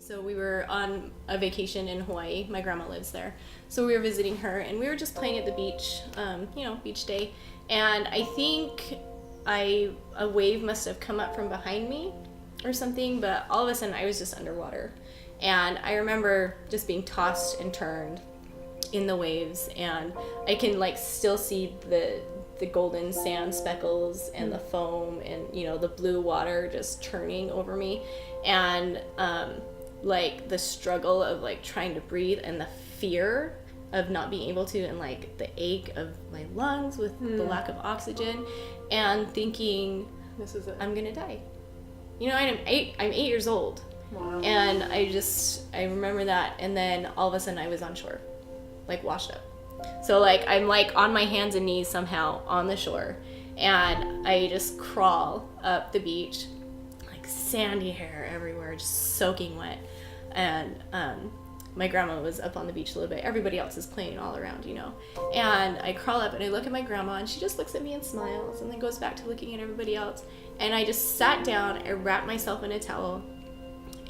So we were on a vacation in Hawaii. My grandma lives there. So we were visiting her and we were just playing at the beach, beach day. And I think a wave must have come up from behind me or something, but all of a sudden I was just underwater. And I remember just being tossed and turned in the waves, and I can still see the golden sand speckles and the foam and the blue water just churning over me, and the struggle of trying to breathe and the fear of not being able to, and the ache of my lungs with the lack of oxygen, and thinking, this is it. I'm gonna die. I'm 8 years old. Wow. And I remember that, and then all of a sudden I was on shore, washed up. So I'm on my hands and knees somehow on the shore, and I just crawl up the beach, sandy hair everywhere, just soaking wet. And my grandma was up on the beach a little bit. Everybody else is playing all around, And I crawl up and I look at my grandma, and she just looks at me and smiles, and then goes back to looking at everybody else. And I just sat down, I wrapped myself in a towel,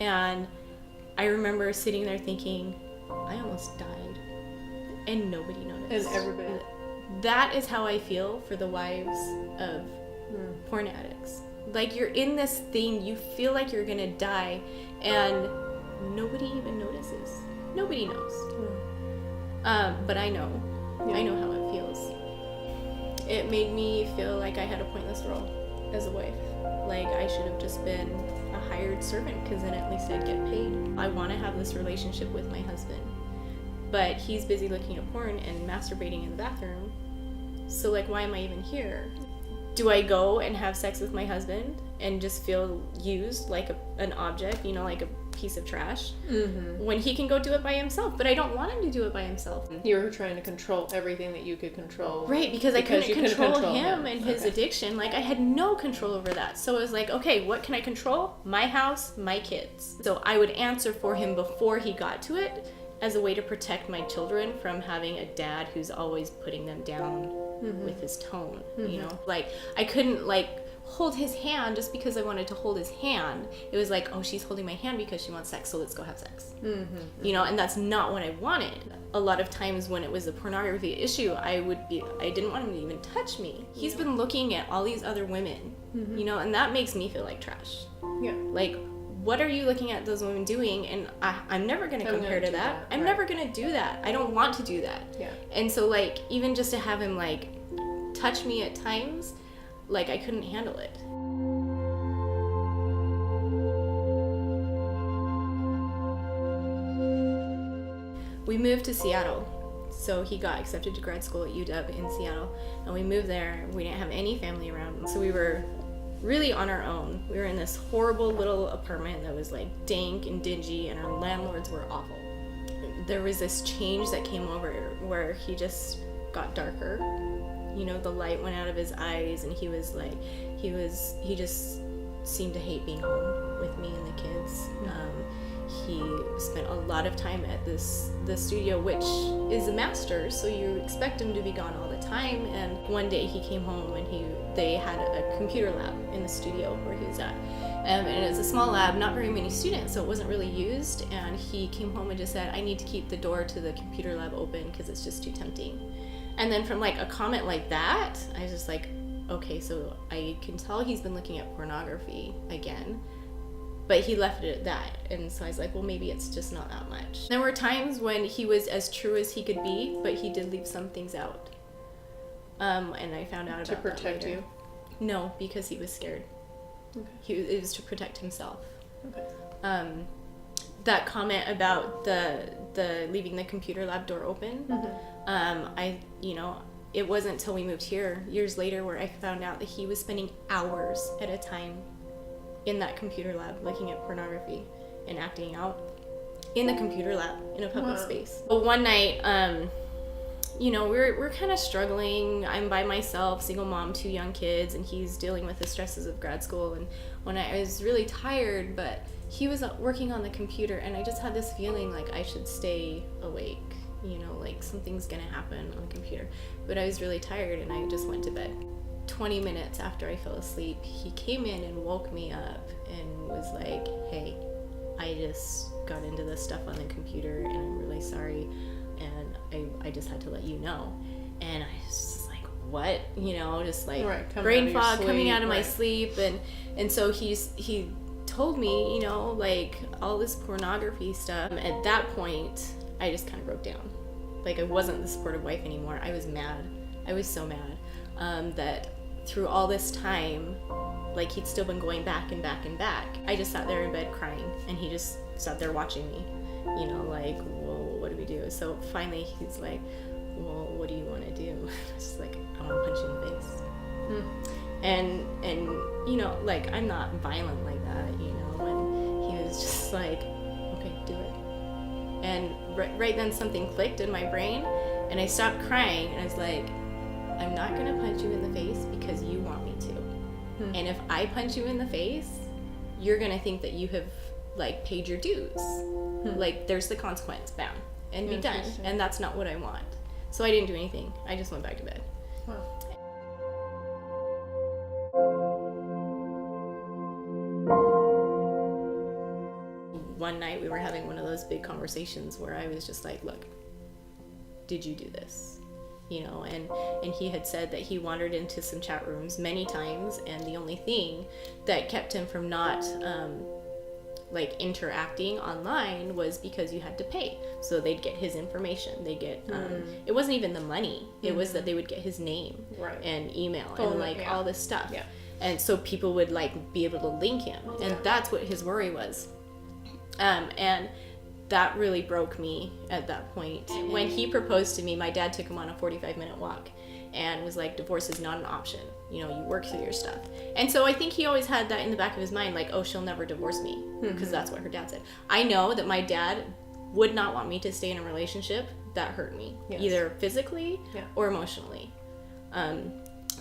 and I remember sitting there thinking, I almost died, and nobody noticed. And everybody. That is how I feel for the wives of porn addicts. You're in this thing, you feel like you're gonna die, and nobody even notices. Nobody knows. But I know. Yeah. I know how it feels. It made me feel like I had a pointless role as a wife. I should have just been a hired servant, because then at least I'd get paid. I want to have this relationship with my husband, but he's busy looking at porn and masturbating in the bathroom. So why am I even here? Do I go and have sex with my husband and just feel used like an object, like a piece of trash, when he can go do it by himself? But I don't want him to do it by himself. You were trying to control everything that you could control. Right, because I couldn't control him and his addiction. I had no control over that. So it was okay, what can I control? My house, my kids. So I would answer for him before he got to it, as a way to protect my children from having a dad who's always putting them down with his tone, I couldn't hold his hand just because I wanted to hold his hand. It was oh, she's holding my hand because she wants sex, so let's go have sex. And that's not what I wanted. A lot of times when it was a pornography issue, I didn't want him to even touch me. He's been looking at all these other women, and that makes me feel like trash. Yeah. What are you looking at those women doing? And I'm never going to compare to that. I'm never going to do that. I don't want to do that. Yeah. And so even just to have him touch me at times, I couldn't handle it. We moved to Seattle. So he got accepted to grad school at UW in Seattle, and we moved there. We didn't have any family around, so we were really on our own. We were in this horrible little apartment that was dank and dingy, and our landlords were awful. There was this change that came over where he just got darker. The light went out of his eyes, and he just seemed to hate being home with me and the kids. He spent a lot of time at the studio, which is a master's, so you expect him to be gone all the time. And one day he came home, and they had a computer lab in the studio where he was at. And it was a small lab, not very many students, so it wasn't really used. And he came home and just said, I need to keep the door to the computer lab open because it's just too tempting. And then from a comment like that, I was just okay, so I can tell he's been looking at pornography again. But he left it at that, and so I was well, maybe it's just not that much. There were times when he was as true as he could be, but he did leave some things out. And I found out about that later. To protect you? No, because he was scared. Okay. It was to protect himself. Okay. That comment about the leaving the computer lab door open, it wasn't until we moved here, years later, where I found out that he was spending hours at a time in that computer lab looking at pornography and acting out in the computer lab in a public space. But one night, we're kind of struggling. I'm by myself, single mom, 2 young kids, and he's dealing with the stresses of grad school. And when I was really tired, but he was working on the computer, and I just had this feeling I should stay awake, something's gonna happen on the computer. But I was really tired, and I just went to bed. 20 minutes after I fell asleep, he came in and woke me up and was hey, I just got into this stuff on the computer, and I'm really sorry, and I just had to let you know. And I was just like, what? You know, just like brain fog coming out of my sleep. And so he told me, you know, like all this pornography stuff. At that point, I just kind of broke down. Like, I wasn't the supportive wife anymore. I was mad. I was so mad that through all this time, like, he'd still been going back and back and back. I just sat there in bed crying, and he just sat there watching me, you know, like, well, what do we do? So finally he's like, well, what do you want to do? I was like, I want to punch you in the face. And you know, like, I'm not violent like that, you know, and he was just like, okay, do it. And right then something clicked in my brain, and I stopped crying, and I was like, I'm not going to punch you in the face because you want me to. And if I punch you in the face, you're going to think that you have, like, paid your dues. Like, there's the consequence, bam, and be done. And that's not what I want. So I didn't do anything. I just went back to bed. Wow. One night we were having one of those big conversations where I was just like, look, did you do this? You know, and he had said that he wandered into some chat rooms many times, and the only thing that kept him from not like interacting online was because you had to pay. So they'd get his information. They get it wasn't even the money. It was that they would get his name and email and like all this stuff. Yeah. And so people would like be able to link him, and that's what his worry was. And that really broke me at that point. When he proposed to me, my dad took him on a 45-minute walk and was like, divorce is not an option. You know, you work through your stuff. And so I think he always had that in the back of his mind, like, oh, she'll never divorce me, because that's what her dad said. I know that my dad would not want me to stay in a relationship that hurt me, either physically or emotionally,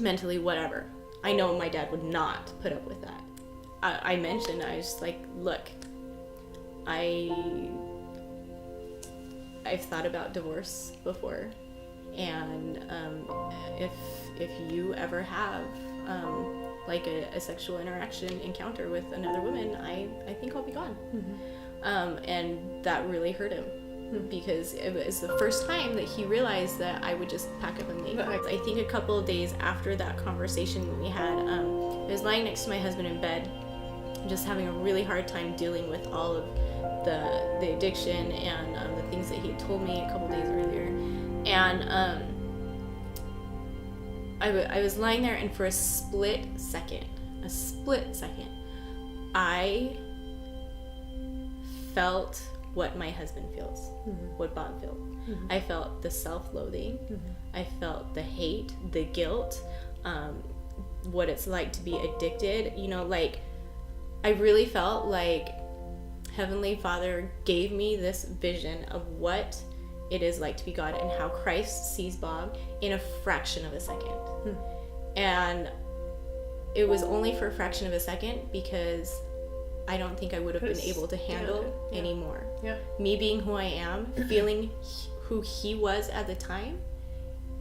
mentally, whatever. I know my dad would not put up with that. I mentioned, I was just like, look, I've thought about divorce before, and if you ever have like a sexual encounter with another woman, I think I'll be gone. And that really hurt him, because it was the first time that he realized that I would just pack up and leave. I think a couple of days after that conversation we had, I was lying next to my husband in bed, just having a really hard time dealing with all of the addiction and the things that he had told me a couple days earlier. And I was lying there, and for a split second, I felt what my husband feels, what Bob felt. I felt the self-loathing. I felt the hate, the guilt, what it's like to be addicted. You know, like, I really felt like Heavenly Father gave me this vision of what it is like to be God, and how Christ sees Bob in a fraction of a second. And it was only for a fraction of a second, because I don't think I would have been able to handle anymore. Me being who I am, feeling who he was at the time,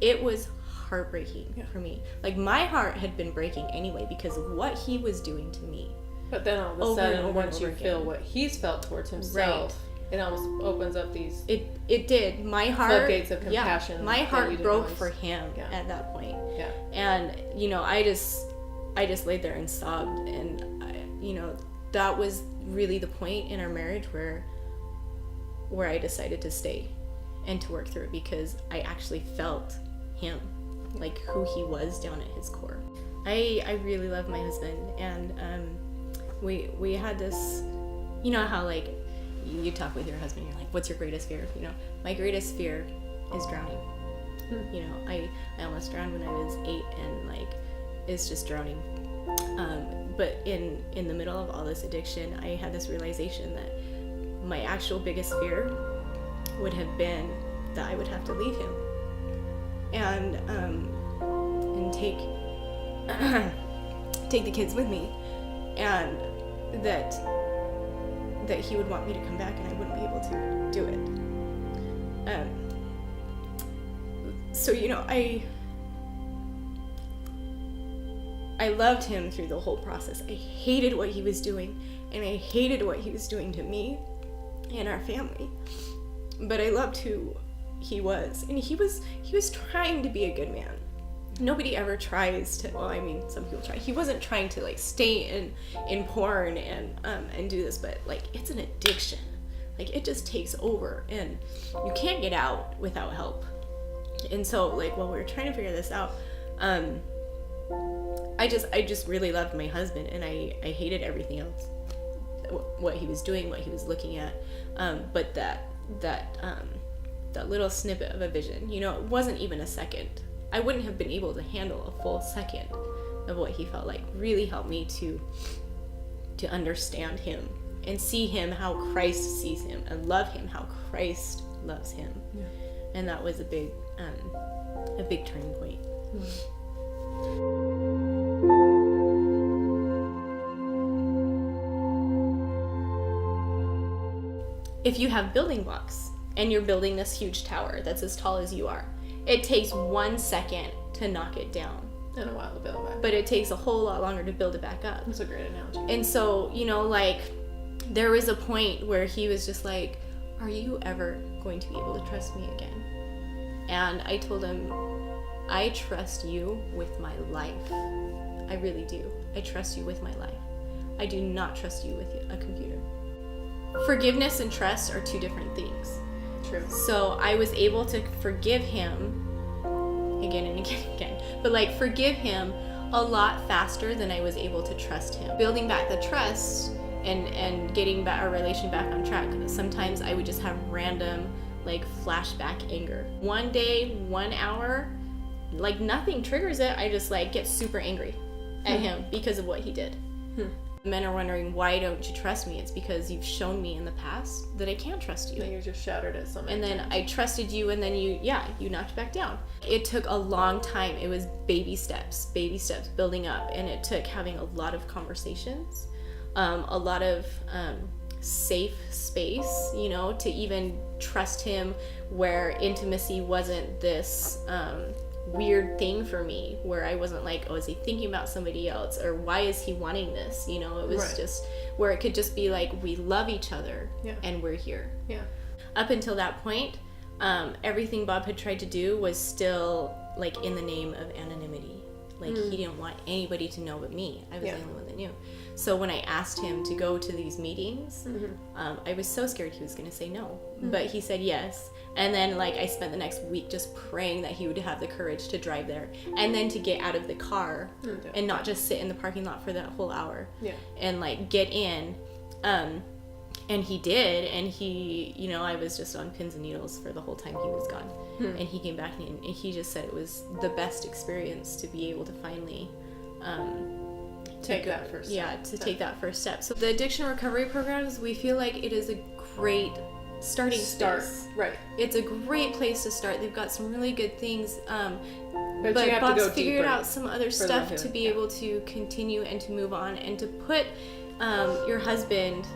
it was heartbreaking for me. Like, my heart had been breaking anyway because of what he was doing to me. But then all of a sudden, once you feel what he's felt towards himself, it almost opens up these it did. My heart, floodgates of compassion. My heart broke for him at that point. And you know, I just laid there and sobbed, and you know, that was really the point in our marriage where I decided to stay and to work through it, because I actually felt him, like who he was down at his core. I really love my husband, and we had this, you know how like you talk with your husband, you're like, what's your greatest fear? You know, my greatest fear is drowning. You know, I almost drowned when I was 8, and like, it's just drowning. But in the middle of all this addiction, I had this realization that my actual biggest fear would have been that I would have to leave him and take the kids with me, and that he would want me to come back and I wouldn't be able to do it. So, you know, I I loved him through the whole process. I hated what he was doing, and I hated what he was doing to me and our family. But I loved who he was, and he was trying to be a good man. Nobody ever tries to, well, I mean, some people try. He wasn't trying to like stay in porn and do this, but like it's an addiction. Like it just takes over, and you can't get out without help. And so like while we were trying to figure this out, I just really loved my husband, and I hated everything else, what he was doing, what he was looking at. But that little snippet of a vision, you know, it wasn't even a second. I wouldn't have been able to handle a full second of what he felt like. Really helped me to understand him and see him how Christ sees him, and love him how Christ loves him. Yeah. And that was a big turning point. If you have building blocks and you're building this huge tower that's as tall as you are, it takes 1 second to knock it down. And a while to build it back. But it takes a whole lot longer to build it back up. That's a great analogy. And so, you know, like, there was a point where he was just like, are you ever going to be able to trust me again? And I told him, I trust you with my life. I really do. I trust you with my life. I do not trust you with a computer. Forgiveness and trust are two different things. True. So I was able to forgive him again and again and again, but like forgive him a lot faster than I was able to trust him. Building back the trust and getting back our relation back on track. Sometimes I would just have random like flashback anger. One day, 1 hour, like nothing triggers it. I just like get super angry at him because of what he did. Men are wondering, why don't you trust me? It's because you've shown me in the past that I can't trust you. And you just shattered it so many And then times. I trusted you, and then you knocked back down. It took a long time. It was baby steps building up, and it took having a lot of conversations, a lot of safe space, you know, to even trust him, where intimacy wasn't this weird thing for me, where I wasn't like, oh, is he thinking about somebody else, or why is he wanting this, you know? It was just where it could just be like, we love each other, and we're here. Up until that point, everything Bob had tried to do was still like in the name of anonymity. Like he didn't want anybody to know but me. I was the only one that knew. So when I asked him to go to these meetings, I was so scared he was going to say no. But he said yes. And then like I spent the next week just praying that he would have the courage to drive there, and then to get out of the car and not just sit in the parking lot for that whole hour. And like get in. And he did, and he, you know, I was just on pins and needles for the whole time he was gone. And he came back, and he just said it was the best experience to be able to finally take that first step. Take that first step. So the addiction recovery programs, we feel like it is a great starting space. Right. It's a great place to start. They've got some really good things. But you have Bob's to go figured out some other stuff to be Yeah. able to continue and to move on and to put your husband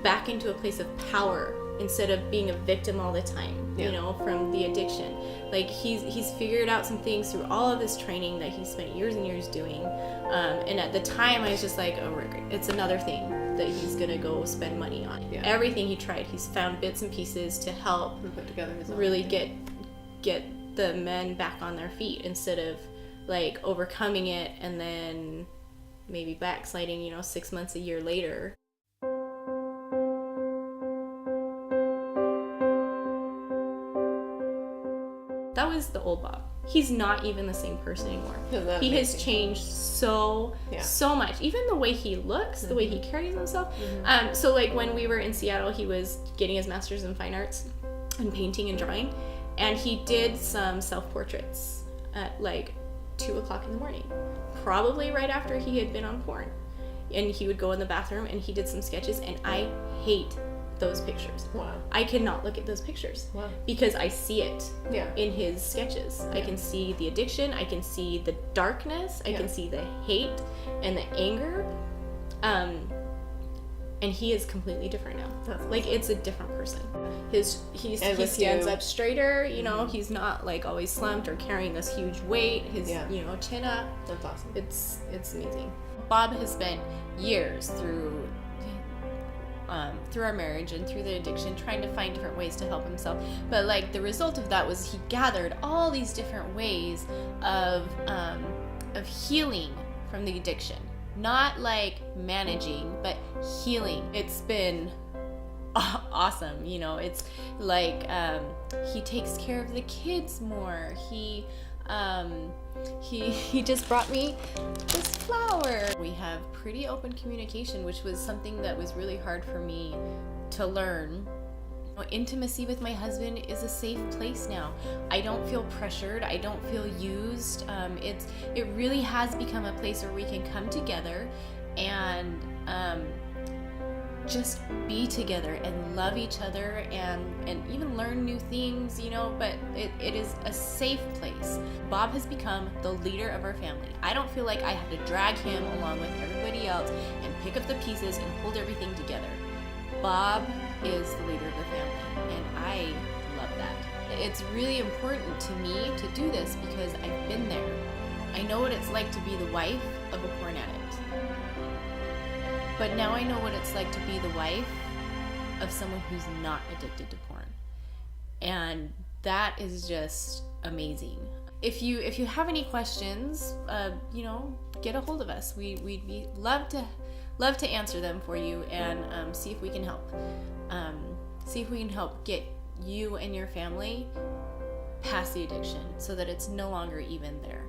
back into a place of power instead of being a victim all the time, you know, from the addiction. Like he's figured out some things through all of this training that he spent years and years doing. And at the time I was just like, oh, it's another thing that he's gonna go spend money on. Everything he tried, he's found bits and pieces to help put together his own really get the men back on their feet, instead of like overcoming it and then maybe backsliding, you know, 6 months, a year later. That was the old Bob. He's not even the same person anymore. He has changed so much. Even the way he looks, the way he carries himself. So like when we were in Seattle, he was getting his master's in fine arts and painting and drawing, and he did some self-portraits at like 2 o'clock in the morning, probably right after he had been on porn. And he would go in the bathroom and he did some sketches, and I hate those pictures. Wow. I cannot look at those pictures. Wow. Because I see it in his sketches. I can see the addiction, I can see the darkness, I can see the hate and the anger. and he is completely different now. That's like it's a different person. He stands up straighter, you know, he's not like always slumped or carrying this huge weight, his you know, chin up. That's awesome. It's amazing. Bob has spent years through our marriage and through the addiction trying to find different ways to help himself, but like the result of that was he gathered all these different ways of healing from the addiction, not like managing but healing. It's been awesome, you know. It's like he takes care of the kids more. He just brought me this flower. We have pretty open communication, which was something that was really hard for me to learn. Intimacy with my husband is a safe place now. I don't feel pressured. I don't feel used. It really has become a place where we can come together and just be together and love each other and even learn new things, you know, but it is a safe place. Bob has become the leader of our family. I don't feel like I have to drag him along with everybody else and pick up the pieces and hold everything together. Bob is the leader of the family, and I love that. It's really important to me to do this because I've been there. I know what it's like to be the wife of a porn addict. But now I know what it's like to be the wife of someone who's not addicted to porn. And that is just amazing. If you have any questions, you know, get a hold of us. We'd love to answer them for you and see if we can help. See if we can help get you and your family past the addiction so that it's no longer even there.